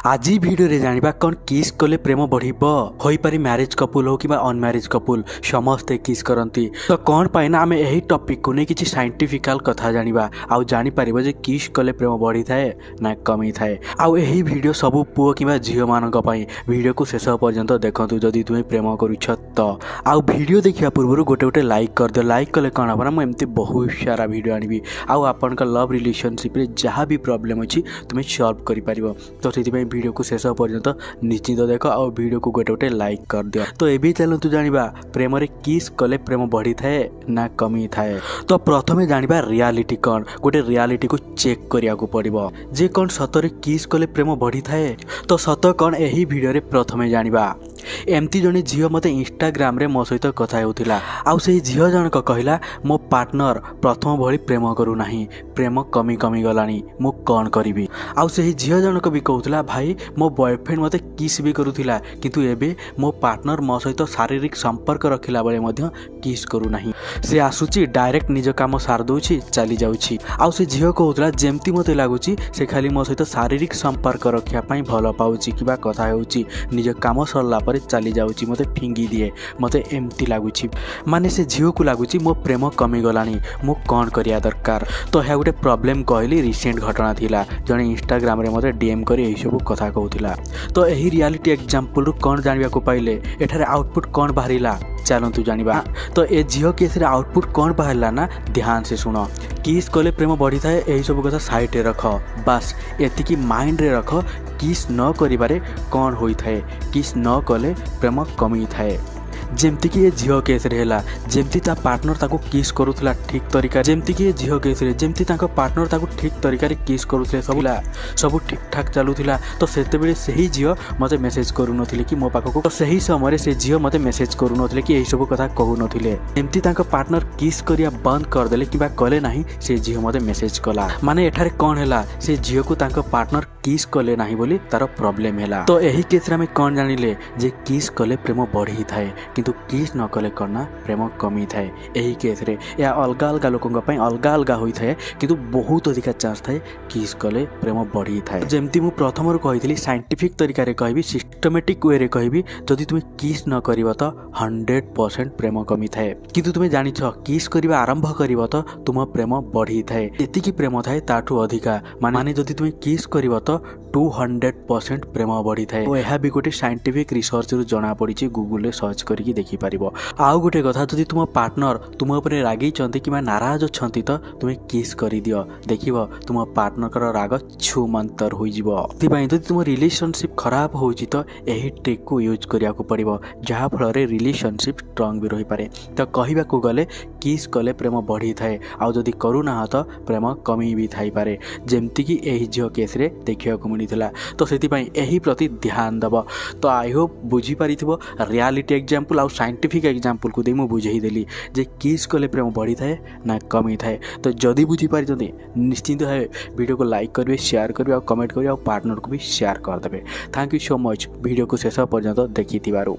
आज भिडियो रे जानिबा कौन किस कले प्रेम बढ़िबो होई पारी मैरिज कपुल हो कि अनमैरिज कपुल समस्ते किस करती तो कौन पाए ना आमे एही टॉपिक को नहीं किसी साइंटिफिकल कथा जानिबा आउ जानि परिबो जे किस कले प्रेम बढ़ी थाए ना कमी थाए आउ एही वीडियो सबु पुओ कि झियो मानक पई वीडियो को शेष पर्यंत देखंतु जदि तुमे प्रेम करूछ तो आउ वीडियो देखिया पूर्व गोटे गोटे लाइक कर दियो लाइक कले कौन हम ना एमती बहुत सारा वीडियो आनिबी आउ आपन का लव रिलेशनशिप रे जहाँ भी प्रॉब्लम अछि तुमे सॉल्व करि परिबो तो सेति वीडियो को शेष पर्यंत निश्चित देख और वीडियो को गोटे गोटे लाइक कर दियो। तो ये चलतु जानिबा प्रेम रे किस कले प्रेम बढ़ी थाए ना कमी थाए। तो प्रथमे जानिबा रियलिटी कौन गोटे रियलिटी को चेक करिया को पड़िबो जे कौन सतरे किस कले प्रेम बढ़ी थाए। तो सत कौन एही वीडियो रे प्रथमे जानिबा एमती जने झियो मते इंस्टाग्राम रे मो सहित कथा होतिला आउ से झियो जनक कहिला मो पार्टनर प्रथम भली प्रेम करू नाही प्रेम कमी कमी गलानी मु कौन करिवि आउ से झियो जनक भी कहउतला भाई मो बॉयफ्रेंड मते किस भी करूथिला किंतु एबे मो पार्टनर मो सहित शारीरिक संपर्क रखिला बेले मध्य किस करू नाही से आसुची डायरेक्ट निज काम सार दोछि चली जाउछि आउ से झियो कहउतला जेमती मते लागुछि से खाली मो सहित शारीरिक संपर्क रखिया पई भलो पाउछि किबा कथा हेउछि निज काम सरला चली जाउछि मते फिंगी दिए मते एमती लागुछि माने से झियो को लागुछि मो प्रेम कमी गलानी मु कौन करिया दरकार। तो है गोटे प्रॉब्लम कहली रिसेंट घटना थिला जने इंस्टाग्राम रे मते डीएम करी एही सब कथा कहउथिला। तो एही रियलिटी एग्जांपल रु कौन जानिबा को पाइले एठारे आउटपुट कौन बाहरिला चलतु जानिबा। तो ए झियो केस रे आउटपुट कौन बाहरला ना ध्यान से सुनो किस कले प्रेम बढ़ी थाए एही सब कथा साइड रे रख बस एतिकी माइंड रे रख किस न करिबारे कौन होई थाए किस न कले प्रेम कमी थाए। जेमती कि ये झियो केस रे हेला जेमती ता पार्टनर ताको किस करूथला ठीक तरीका जेमती कि ये झियो केस रे जेमती ताको पार्टनर ताको ठीक तरीका रे किस करूथले सब ठीक ठाक चलुथिला। तो सेते बेले सही झियो मते मेसेज करू नथिले कि मो पाखको तो सही समय रे से झियो मते मेसेज करू नथिले कि एही सब कथा कहू नथिले जेमती ताको पार्टनर किस करिया बंद कर देले किबा कले नाही से झियो मते मेसेज कला माने एठारे कोन हेला से झियो को ताको पार्टनर किस कले नाही बोली तार प्रॉब्लम हेला। तो एही केस रे हम कोन जानिले जे किस कले प्रेम बढ़ी थाए किंतु किस न कले करना प्रेम कमी थाए एही केस रे या अलगा अलगा लोकंग पई अलगा अलगा होई थाए किंतु बहुत अधिक चांस थाए किस कले प्रेम बढ़ी थाए। जेमती मु प्रथम रु कहितली साइंटिफिक तरीका रे कहबी सिस्टमैटिक वे रे कहबी जदि तुमे किस न करिवो त 100% प्रेम कमी थाए किंतु तुमे जानिछ किस करिबा आरंभ करिवो त तुम प्रेम बढ़ी थाए एतिकी प्रेम थाए ताठू अधिका माने जदि तुमे किस करिवो त 200% प्रेम बढ़ी थाए। तो यह भी गोटे साइंटिफिक रिसर्च रु जना पड़ी गूगल रे सर्च करके देखि पारिबो। आउ गोटे कथा जदि तुम पार्टनर तुम ऊपर रागी चंती कि नाराज छंती तो तुमे किस करि दियो देखिबो तुम पार्टनर कर राग छुमंतर होई जिवो तिबाई जदि तुम रिलेशनशिप खराब होउची तो एही ट्रिक को यूज करिया को पड़िबो जहा फल रे रिलेशनशिप स्ट्रांग भी रही पारे। तो कहिबा को गले किस कले प्रेम बढ़ी थाए आउ जदि करू ना तो प्रेम कमी भी थाई पारे जेमती कि एही झियो केस रे देखिया को मिलिथिला। तो सेति पई एही प्रति ध्यान दबो। तो आई होप बुझी पारिथिबो रियलिटी एग्जांपल आउ साइंटिफिक एग्जांपल को दे मु बुझेई देली जे किस कले प्रेम बढ़ी थाए ना कमी थाए। तो जदि बुझी पारि जदि निश्चित भावे वीडियो को लाइक करिवे शेयर करिवे और कमेंट करिवे और पार्टनर को भी शेयर कर देबे। Thank you so much video को शेष पर्यंत देखिथिबारु।